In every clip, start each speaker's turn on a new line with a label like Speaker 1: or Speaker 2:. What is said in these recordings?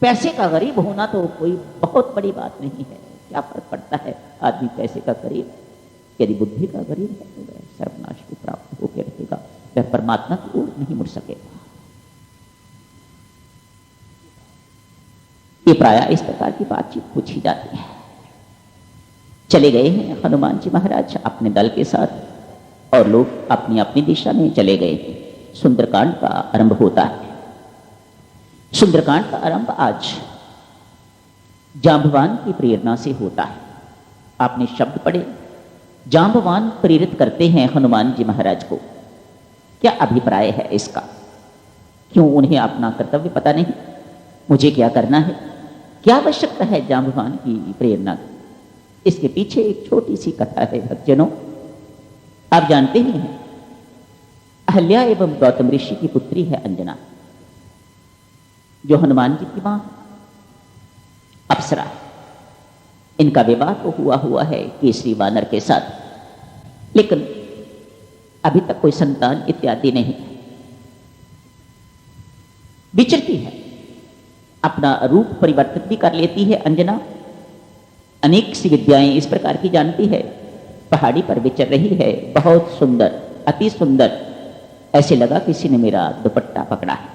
Speaker 1: पैसे का गरीब होना तो कोई बहुत बड़ी बात नहीं है, क्या फर्क पड़ता है आदमी पैसे का गरीब, यदि बुद्धि का गरीब है तो वह सर्वनाश को प्राप्त होकर रहेगा, वह परमात्मा की ओर नहीं मुड़ सकेगा। ये प्रायः इस प्रकार की बातचीत पूछी जाती है। चले गए हैं हनुमान जी महाराज अपने दल के साथ और लोग अपनी अपनी दिशा में चले गए हैं। सुंदरकांड का आरंभ होता है। सुंदरकांड का आरंभ आज जांबवान की प्रेरणा से होता है। आपने शब्द पढ़े, जांबवान प्रेरित करते हैं हनुमान जी महाराज को। क्या अभिप्राय है इसका? क्यों उन्हें अपना कर्तव्य पता नहीं, मुझे क्या करना है, क्या आवश्यकता है जांबवान की प्रेरणा की? इसके पीछे एक छोटी सी कथा है भक्तजनों। आप जानते ही हैं, अहल्या एवं गौतम ऋषि की पुत्री है अंजना, जो हनुमान जी की मां अप्सरा। इनका विवाह तो हुआ है केसरी वानर के साथ, लेकिन अभी तक कोई संतान इत्यादि नहीं। विचरती है, अपना रूप परिवर्तित भी कर लेती है अंजना। अनेक सी विद्याएं इस प्रकार की जानती है। पहाड़ी पर विचर रही है, बहुत सुंदर, अति सुंदर। ऐसे लगा किसी ने मेरा दुपट्टा पकड़ा है,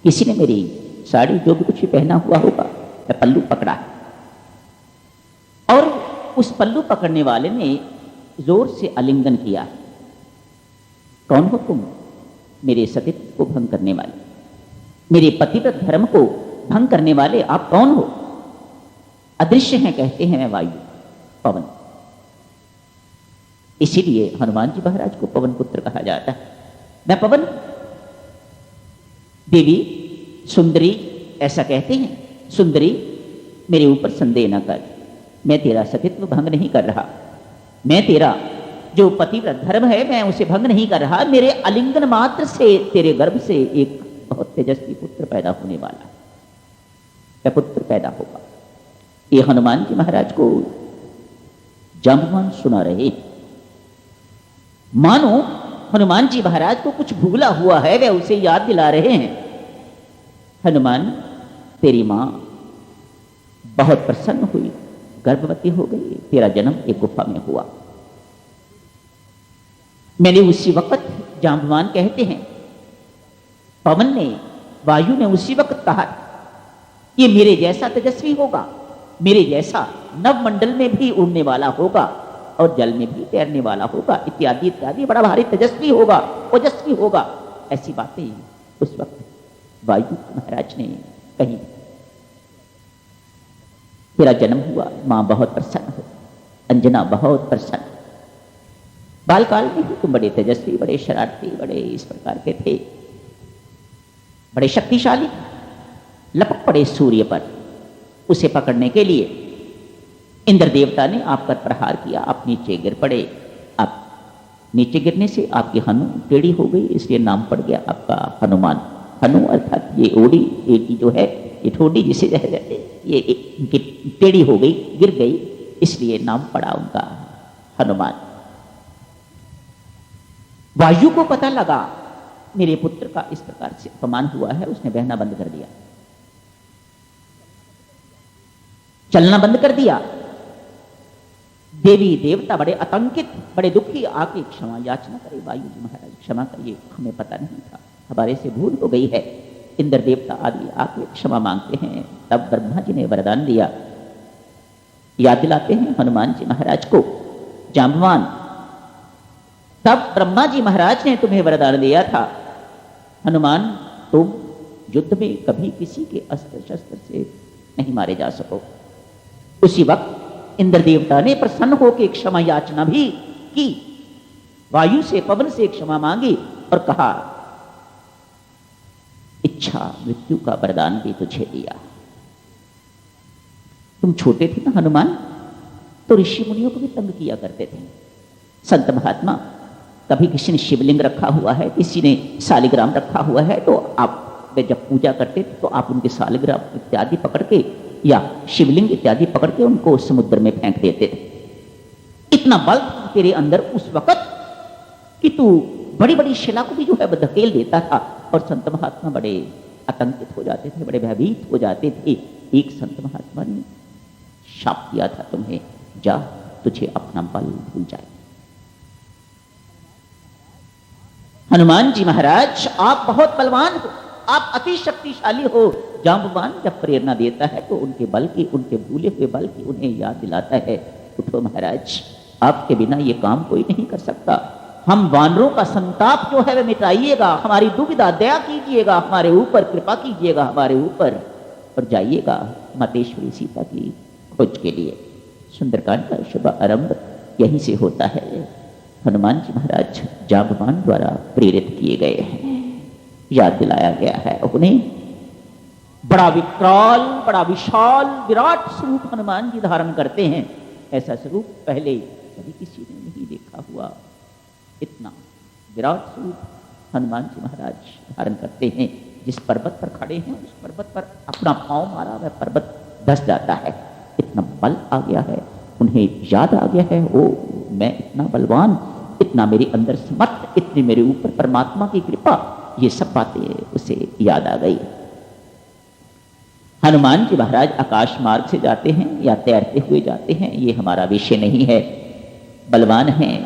Speaker 1: किसी ने मेरी साड़ी जो भी कुछ भी पहना हुआ होगा, मैं पल्लू पकड़ा है। और उस पल्लू पकड़ने वाले ने जोर से आलिंगन किया। कौन हो तुम? मेरे सतीत्व को भंग करने वाले, मेरे पतिव्रत धर्म को भंग करने वाले आप कौन हो? अदृश्य हैं, कहते हैं मैं वायु, पवन। इसीलिए हनुमान जी महाराज को पवन पुत्र कहा जाता है। मैं पवन, देवी सुंदरी ऐसा कहते हैं। सुंदरी, मेरे ऊपर संदेह न कर, मैं तेरा सतीत्व भंग नहीं कर रहा। मैं तेरा जो पतिव्रत धर्म है मैं उसे भंग नहीं कर रहा। मेरे आलिंगन मात्र से तेरे गर्भ से एक बहुत तेजस्वी पुत्र पैदा होने वाला है, वह पुत्र पैदा होगा। ये हनुमान जी महाराज को जांबवान सुना रहे। मानो हनुमान जी महाराज को कुछ भूला हुआ है, वे उसे याद दिला रहे हैं। हनुमान, तेरी मां बहुत प्रसन्न हुई, गर्भवती हो गई, तेरा जन्म एक गुफा में हुआ। मैंने उसी वक्त, जांबवान कहते हैं, पवन ने, वायु ने उसी वक्त कहा, ये मेरे जैसा तेजस्वी होगा, मेरे जैसा नवमंडल में भी उड़ने वाला होगा और जल में भी तैरने वाला होगा, इत्यादि इत्यादि, बड़ा भारी तेजस्वी होगा, ओजस्वी होगा। ऐसी बातें उस वक्त वायु महाराज ने कही। तेरा जन्म हुआ, मां बहुत प्रसन्न हो, अंजना बहुत प्रसन्न। बालकाल में ही तुम बड़े तेजस्वी, बड़े शरारती, बड़े इस प्रकार के थे, बड़े शक्तिशाली। लपक पड़े सूर्य पर, उसे पकड़ने के लिए इंद्र देवता ने आप पर प्रहार किया, आप नीचे गिर पड़े। आप नीचे गिरने से आपकी हनु टेढ़ी हो गई, इसलिए नाम पड़ गया आपका हनुमान। हनु अर्थात ये ओडी, एटी जो है, ये ठोडी जिसे ये इनकी टेढ़ी हो गई, गिर गई, इसलिए नाम पड़ा उनका हनुमान। वायु को पता लगा मेरे पुत्र का इस प्रकार से अपमान हुआ है, उसने बहना बंद कर दिया, चलना बंद कर दिया। देवी देवता बड़े आतंकित, बड़े दुखी, आके क्षमा याचना करे, वायु जी महाराज क्षमा करिए, हमें पता नहीं था, हमारे से भूल हो गई है। इंद्र देवता आदि आके क्षमा मांगते हैं। तब ब्रह्मा जी ने वरदान दिया। याद दिलाते हैं हनुमान जी महाराज को, जांबवान, तब ब्रह्मा जी महाराज ने तुम्हें वरदान दिया था, हनुमान तुम युद्ध में कभी किसी के अस्त्र शस्त्र से नहीं मारे जा सको। उसी वक्त इंद्र देवता ने प्रसन्न होकर क्षमा याचना भी की, वायु से, पवन से क्षमा मांगी और कहा, इच्छा मृत्यु का वरदान भी तुझे दिया। तुम छोटे थे ना हनुमान, तो ऋषि मुनियों को भी तंग किया करते थे। संत महात्मा, कभी किसी ने शिवलिंग रखा हुआ है, किसी ने शालिग्राम रखा हुआ है, तो आप वे जब पूजा करते थे तो आप उनके शालिग्राम इत्यादि पकड़ के या शिवलिंग इत्यादि पकड़ के उनको समुद्र में फेंक देते थे। इतना बल तेरे अंदर उस वक्त कि तू बड़ी बड़ी शिला को भी जो है धकेल देता था। और संत महात्मा बड़े आतंकित हो जाते थे, बड़े भयभीत हो जाते थे। एक संत महात्मा ने शाप दिया था तुम्हें, जा तुझे अपना बल भूल जाए। हनुमान जी महाराज आप बहुत बलवान हो, आप अति शक्तिशाली हो। जांबवान जब प्रेरणा देता है तो उनके बल की, उनके भूले हुए बल की उन्हें याद दिलाता है। उठो महाराज, आपके बिना ये काम कोई नहीं कर सकता। हम वानरों का संताप जो है वह मिटाइएगा, हमारी दुविधा दया कीजिएगा, हमारे ऊपर कृपा कीजिएगा, हमारे ऊपर, और जाइएगा मातेश्वरी सीता की खोज के लिए। सुंदरकांड का शुभ आरंभ यहीं से होता है। हनुमान जी महाराज जांबवान द्वारा प्रेरित किए गए हैं, याद दिलाया गया है उन्हें। बड़ा विकराल, बड़ा विशाल, विराट स्वरूप हनुमान जी धारण करते हैं। ऐसा स्वरूप पहले कभी किसी ने नहीं देखा हुआ। इतना विराट स्वरूप हनुमान जी महाराज धारण करते हैं। जिस पर्वत पर खड़े हैं उस पर्वत पर अपना पांव मारा वह पर्वत धस जाता है। इतना बल आ गया है, उन्हें याद आ गया है, ओ मैं इतना बलवान, इतना मेरे अंदर समर्थ, इतनी मेरे ऊपर परमात्मा की कृपा, ये सब बातें उसे याद आ गई। हनुमान जी महाराज आकाश मार्ग से जाते हैं या तैरते हुए जाते हैं, ये हमारा विषय नहीं है। बलवान हैं,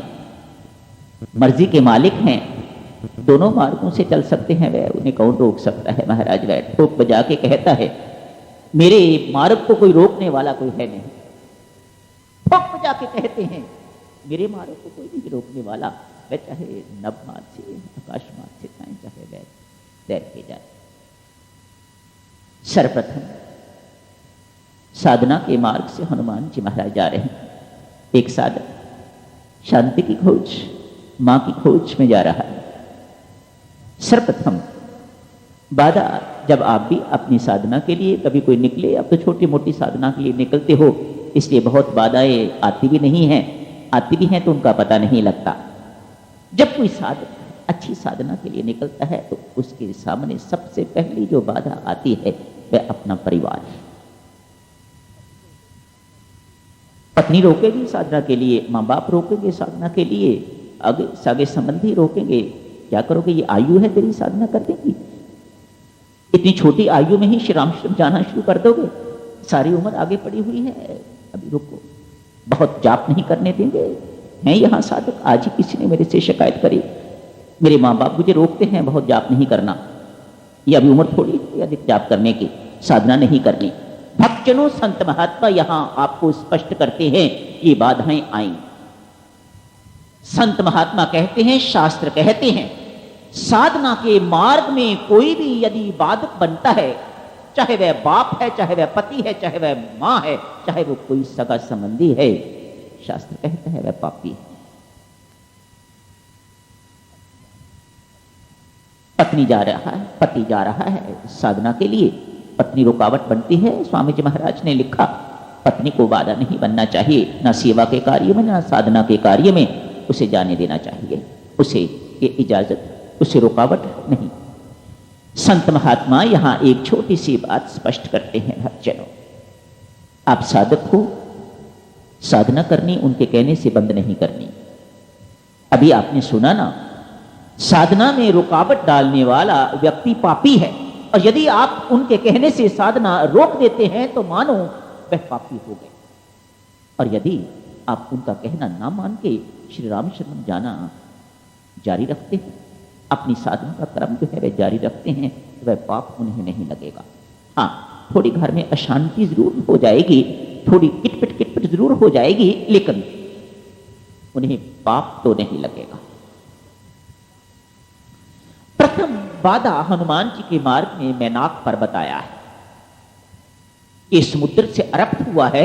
Speaker 1: मर्जी के मालिक हैं, दोनों मार्गों से चल सकते हैं, वह उन्हें कौन रोक सकता है। महाराज वह ठोक बजा के कहता है, मेरे मार्ग को कोई रोकने वाला कोई है नहीं। ठोक बजा के कहते हैं, मेरे मार्ग को कोई नहीं रोकने वाला, वह चाहे नभ मार्ग से, आकाश मार्ग से जाए, चाहे वह तैर के जाए। सर्वप्रथम साधना के मार्ग से हनुमान जी महाराज जा रहे हैं। एक साधक शांति की खोज, मां की खोज में जा रहा है। सर्वप्रथम बाधा, जब आप भी अपनी साधना के लिए कभी कोई निकले, अब तो छोटी मोटी साधना के लिए निकलते हो, इसलिए बहुत बाधाएं आती भी नहीं हैं, आती भी हैं तो उनका पता नहीं लगता। जब कोई साधक अच्छी साधना के लिए निकलता है तो उसके सामने सबसे पहली जो बाधा आती है वह अपना परिवार है। पत्नी रोकेगी साधना के लिए, माँ बाप रोकेंगे साधना के लिए, आगे सागे संबंधी रोकेंगे। क्या करोगे, ये आयु है तेरी साधना करने की, इतनी छोटी आयु में ही श्री रामश्रम जाना शुरू कर दोगे, सारी उम्र आगे पड़ी हुई है, अभी रुको, बहुत जाप नहीं करने देंगे। हैं यहाँ साधक, आज ही किसी ने मेरे से शिकायत करी, मेरे माँ बाप मुझे रोकते हैं बहुत जाप नहीं करना, ये अभी उम्र थोड़ी है अधिक जाप करने की, साधना नहीं करनी। भक्तजनों, संत महात्मा यहां आपको स्पष्ट करते हैं ये बाधाएं आई। संत महात्मा कहते हैं, शास्त्र कहते हैं, साधना के मार्ग में कोई भी यदि बाधक बनता है, चाहे वह बाप है, चाहे वह पति है, चाहे वह मां है, चाहे वो कोई सगा संबंधी है, शास्त्र कहता है वह पापी है। पत्नी जा रहा है, पति जा रहा है साधना के लिए, पत्नी रुकावट बनती है। स्वामी जी महाराज ने लिखा, पत्नी को बाधा नहीं बनना चाहिए, ना सेवा के कार्य में ना साधना के कार्य में उसे जाने देना चाहिए, उसे ये इजाजत, उसे रुकावट नहीं। संत महात्मा यहां एक छोटी सी बात स्पष्ट करते हैं, भक्तजनों, आप साधक को साधना करनी उनके कहने से बंद नहीं करनी। अभी आपने सुना ना, साधना में रुकावट डालने वाला व्यक्ति पापी है, और यदि आप उनके कहने से साधना रोक देते हैं तो मानो वह पापी हो गए। और यदि आप उनका कहना ना मान के श्री रामचंद्र जाना जारी रखते हैं, अपनी साधना का क्रम जो है वह जारी रखते हैं, तो वह पाप उन्हें नहीं लगेगा। हाँ, थोड़ी घर में अशांति जरूर हो जाएगी, थोड़ी किटपिट जरूर हो जाएगी, लेकिन उन्हें पाप तो नहीं लगेगा। प्रथम बाधा हनुमान जी के मार्ग में मैनाक पर्वत आया है। ये समुद्र से अरप्त हुआ है,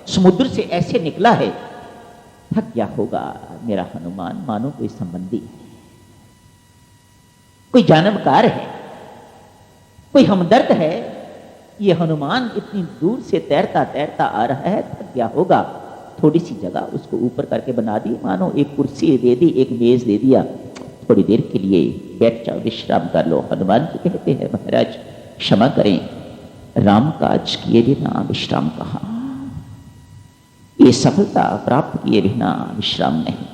Speaker 1: समुद्र से ऐसे निकला है, थक गया होगा मेरा हनुमान, मानो कोई संबंधी है, कोई जानवकार है, कोई हमदर्द है। ये हनुमान इतनी दूर से तैरता तैरता आ रहा है, थक गया होगा, थोड़ी सी जगह उसको ऊपर करके बना दी, मानो एक कुर्सी दे दी, एक मेज दे दिया, थोड़ी देर के लिए बैठ जाओ, विश्राम कर लो। हनुमान जी कहते हैं, महाराज क्षमा करें, राम काज किए बिना विश्राम कहाँ, ये सफलता प्राप्त किए बिना विश्राम नहीं,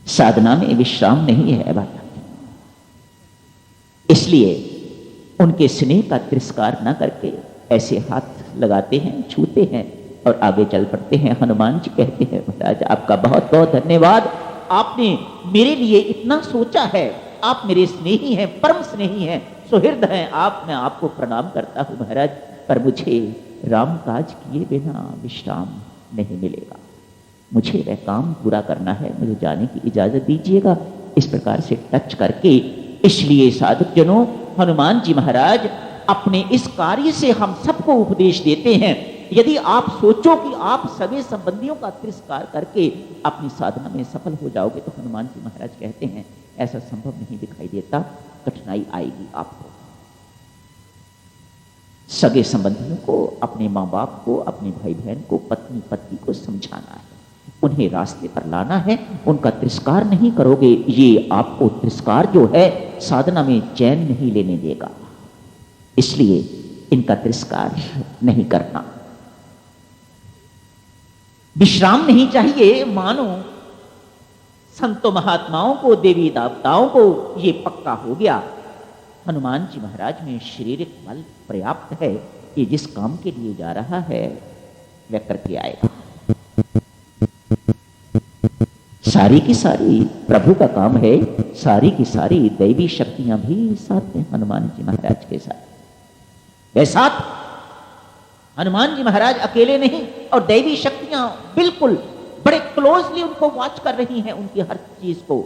Speaker 1: साधना में विश्राम नहीं है बात। इसलिए उनके स्नेह का तिरस्कार न करके ऐसे हाथ लगाते हैं, छूते हैं और आगे चल पड़ते हैं। हनुमान जी कहते हैं, महाराज आपका बहुत बहुत धन्यवाद, आपने मेरे लिए इतना सोचा है, आप मेरे स्नेही हैं, परम स्नेही हैं, सुहृद हैं आप, मैं आपको प्रणाम करता हूं महाराज, पर मुझे राम काज किए बिना विश्राम नहीं मिलेगा, मुझे वह काम पूरा करना है, मुझे जाने की इजाजत दीजिएगा। इस प्रकार से टच करके, इसलिए साधक जनों, हनुमान जी महाराज अपने इस कार्य से हम सबको उपदेश देते हैं। यदि आप सोचो कि आप सगे संबंधियों का तिरस्कार करके अपनी साधना में सफल हो जाओगे, तो हनुमान जी महाराज कहते हैं ऐसा संभव नहीं दिखाई देता, कठिनाई आएगी आपको। सगे संबंधियों को, अपने माँ बाप को, अपने भाई बहन को, पत्नी पति को समझाना है, उन्हें रास्ते पर लाना है, उनका तिरस्कार नहीं करोगे, ये आपको तिरस्कार जो है साधना में चैन नहीं लेने देगा, इसलिए इनका तिरस्कार नहीं करना। विश्राम नहीं चाहिए, मानो संतों महात्माओं को, देवी देवताओं को ये पक्का हो गया, हनुमान जी महाराज में शारीरिक बल पर्याप्त है, ये जिस काम के लिए जा रहा है वह करके आएगा। सारी की सारी प्रभु का काम है, सारी की सारी दैवी शक्तियां भी साथ हैं हनुमान जी महाराज के साथ। वे साथ हनुमान जी महाराज अकेले नहीं, और दैवी शक्तियां बिल्कुल बड़े क्लोजली उनको वॉच कर रही हैं, उनकी हर चीज को।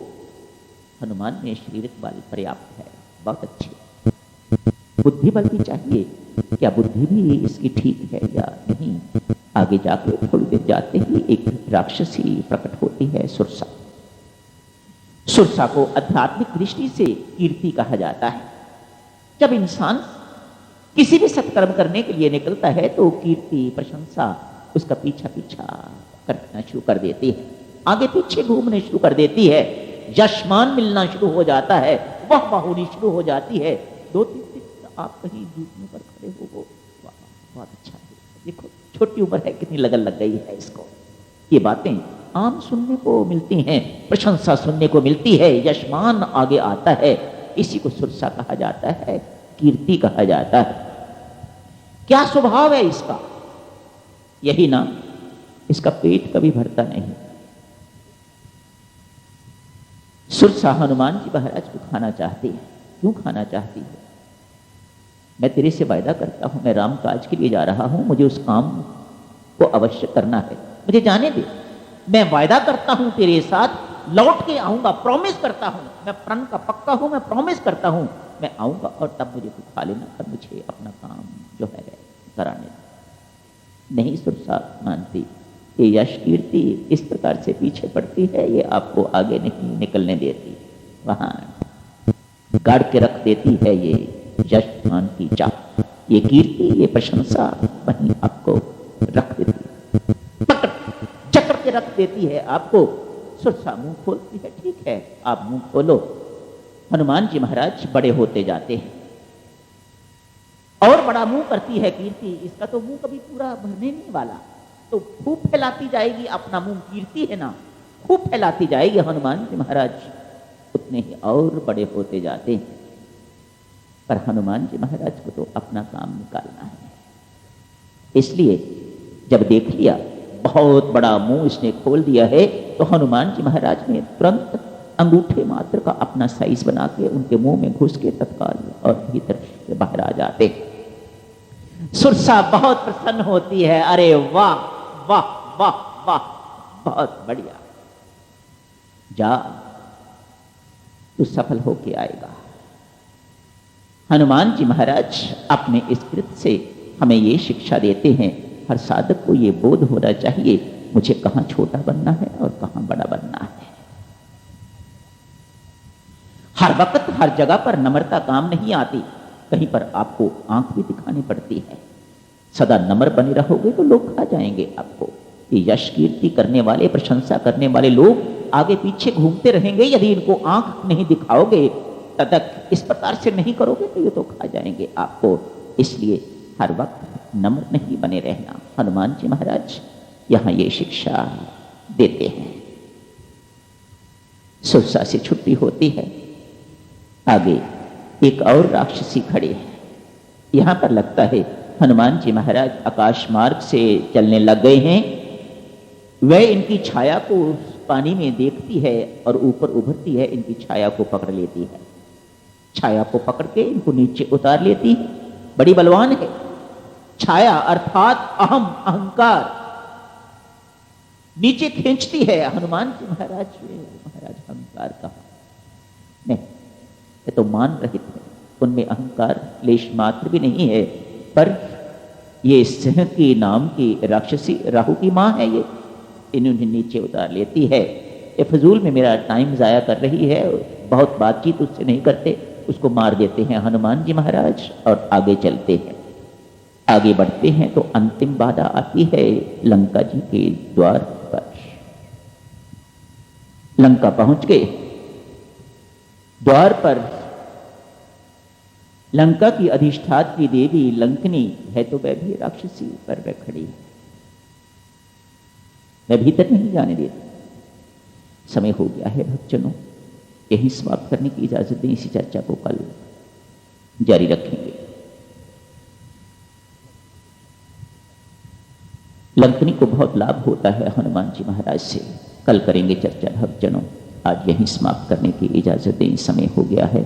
Speaker 1: हनुमान में शारीरिक बल पर्याप्त है, बहुत अच्छे। बुद्धि बल भी चाहिए, क्या बुद्धि भी इसकी ठीक है या नहीं? आगे जाकर थोड़ी देर जाते ही एक राक्षसी प्रकट होती है, सुरसा। सुरसा को आध्यात्मिक दृष्टि से कीर्ति कहा जाता है। जब इंसान किसी भी सत्कर्म करने के लिए निकलता है तो कीर्ति, प्रशंसा उसका पीछा पीछा करना शुरू कर देती है, आगे पीछे घूमने शुरू कर देती है, यशमान मिलना शुरू हो जाता है, वह होनी शुरू हो जाती है। 2-3 दिन आप कहीं जूतने पर खड़े हो, बहुत अच्छा है, देखो छोटी उम्र है, कितनी लगन लग गई है इसको। ये बातें आम सुनने को मिलती हैं, प्रशंसा सुनने को मिलती है, यशमान आगे आता है, इसी को सुरसा कहा जाता है, कीर्ति कहा जाता है। क्या स्वभाव है इसका? यही ना, इसका पेट कभी भरता नहीं। सुरसा हनुमान जी महाराज को खाना चाहती है। क्यों खाना चाहती है? मैं तेरे से वायदा करता हूं, मैं राम काज के लिए जा रहा हूं, मुझे उस काम को अवश्य करना है, मुझे जाने दे, मैं वायदा करता हूं तेरे साथ, लौट के आऊंगा, प्रॉमिस करता हूं, मैं प्रण का पक्का हूं, मैं प्रॉमिस करता हूं, मैं आऊंगा और तब मुझे तू खा लेना, तब मुझे अपना काम जो है कराने दे। नहीं सुरसा मानती, ये यश कीर्ति इस प्रकार से पीछे पड़ती है, ये आपको आगे नहीं निकलने देती, वहां गाड़ के रख देती है ये यश मान की चाह, ये कीर्ति, ये प्रशंसा वहीं आपको रख देती है, पकड़ चक्र के रख देती है आपको। सुरसा मुंह खोलती है, ठीक है आप मुंह खोलो। हनुमान जी महाराज बड़े होते जाते हैं और बड़ा मुंह करती है कीर्ति, इसका तो मुंह कभी पूरा भरने नहीं वाला, तो खूब फैलाती जाएगी अपना मुंह, कीर्ति है ना, खूब फैलाती जाएगी। हनुमान जी महाराज उतने ही और बड़े होते जाते हैं, पर हनुमान जी महाराज को तो अपना काम निकालना है, इसलिए जब देख लिया बहुत बड़ा मुंह इसने खोल दिया है, तो हनुमान जी महाराज ने तुरंत अंगूठे मात्र का अपना साइज बना के उनके मुंह में घुस के तत्काल और भीतर से बाहर आ जाते। सुरसा बहुत प्रसन्न होती है, अरे वाह वाह वाह वाह, बहुत बढ़िया, जा तू सफल होके आएगा। हनुमान जी महाराज अपने इस कृत्य से हमें ये शिक्षा देते हैं, हर साधक को ये बोध होना चाहिए मुझे कहां छोटा बनना है और कहां बड़ा बनना है। हर वक्त हर जगह पर नम्रता काम नहीं आती, कहीं पर आपको आंख भी दिखानी पड़ती है। सदा नम्र बने रहोगे तो लोग खा जाएंगे आपको। ये यश कीर्ति करने वाले, प्रशंसा करने वाले लोग आगे पीछे घूमते रहेंगे, यदि इनको आंख नहीं दिखाओगे, तदक इस प्रकार से नहीं करोगे तो ये तो खा जाएंगे आपको। इसलिए हर वक्त नम्र नहीं बने रहना, हनुमान जी महाराज यहां ये शिक्षा देते हैं। सुरसा से छुट्टी होती है, आगे एक और राक्षसी खड़ी है। यहां पर लगता है हनुमान जी महाराज आकाश मार्ग से चलने लग गए हैं। वह इनकी छाया को पानी में देखती है और ऊपर उभरती है, इनकी छाया को पकड़ लेती है। छाया को पकड़ के इनको नीचे उतार लेती है। बड़ी बलवान है छाया, अर्थात अहम, अहंकार नीचे खींचती है। हनुमान जी महाराज अहंकार कहा नहीं, ये तो मान रहित है, उनमें अहंकार लेश मात्र भी नहीं है। पर ये सिंह की नाम की राक्षसी राहु की मां है, ये इन्हें नीचे उतार लेती है। ये फजूल में मेरा टाइम जाया कर रही है, बहुत बातचीत उससे नहीं करते, उसको मार देते हैं हनुमान जी महाराज और आगे चलते हैं। आगे बढ़ते हैं तो अंतिम बाधा आती है लंका जी के द्वार पर। लंका पहुंच गए, द्वार पर लंका की अधिष्ठात्री देवी लंकनी है, तो वह भी राक्षसी पर वह खड़ी है, वह भीतर नहीं जाने देती। समय हो गया है भक्तजनों, यहीं समाप्त करने की इजाजत दें। इसी चर्चा को कल जारी रखेंगे। लंकनी को बहुत लाभ होता है हनुमान जी महाराज से। कल करेंगे चर्चा भक्तजनों, आज यहीं समाप्त करने की इजाजत दें, समय हो गया है।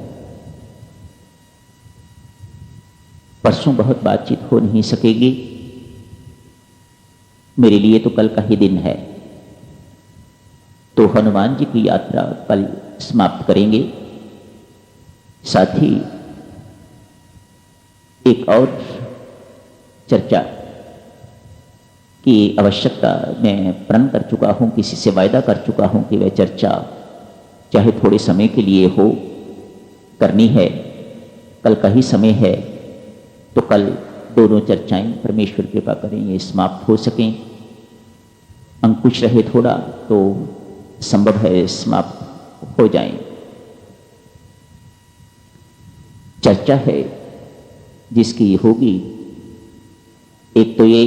Speaker 1: परसों बहुत बातचीत हो नहीं सकेगी, मेरे लिए तो कल का ही दिन है, तो हनुमान जी की यात्रा कल समाप्त करेंगे। साथ ही एक और चर्चा की आवश्यकता मैं प्रण कर चुका हूं, किसी से वायदा कर चुका हूं कि वह चर्चा चाहे थोड़े समय के लिए हो, करनी है। कल का ही समय है, तो कल दोनों चर्चाएं परमेश्वर कृपा करें ये समाप्त हो सकें। अंकुश रहे थोड़ा तो संभव है समाप्त हो जाएं। चर्चा है जिसकी होगी, एक तो ये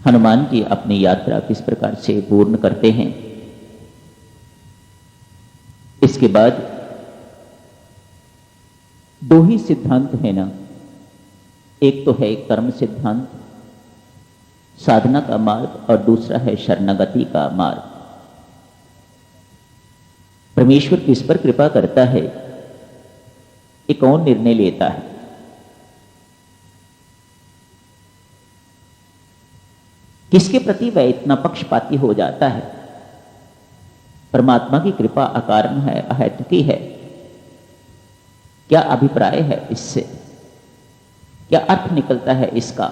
Speaker 1: हनुमान जी अपनी यात्रा किस प्रकार से पूर्ण करते हैं, इसके बाद दो ही सिद्धांत है ना, एक तो है कर्म सिद्धांत, साधना का मार्ग, और दूसरा है शरणागति का मार्ग। परमेश्वर किस पर कृपा करता है, ये कौन निर्णय लेता है? किसके प्रति वह इतना पक्षपाती हो जाता है? परमात्मा की कृपा अकारण है, अहेतुकी है। क्या अभिप्राय है इससे? क्या अर्थ निकलता है इसका?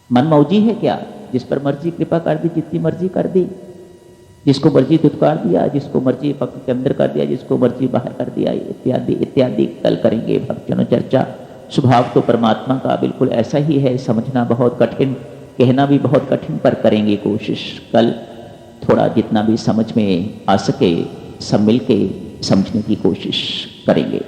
Speaker 1: मनमौजी है क्या? जिस पर मर्जी कृपा कर दी, जितनी मर्जी कर दी, जिसको मर्जी दुत्कार दिया, जिसको मर्जी पक्ष के अंदर कर दिया, जिसको मर्जी बाहर कर दिया, इत्यादि इत्यादि। कल करेंगे भक्तजनों चर्चा। स्वभाव तो परमात्मा का बिल्कुल ऐसा ही है, समझना बहुत कठिन, कहना भी बहुत कठिन, पर करेंगे कोशिश। कल थोड़ा जितना भी समझ में आ सके सब मिलके समझने की कोशिश करेंगे।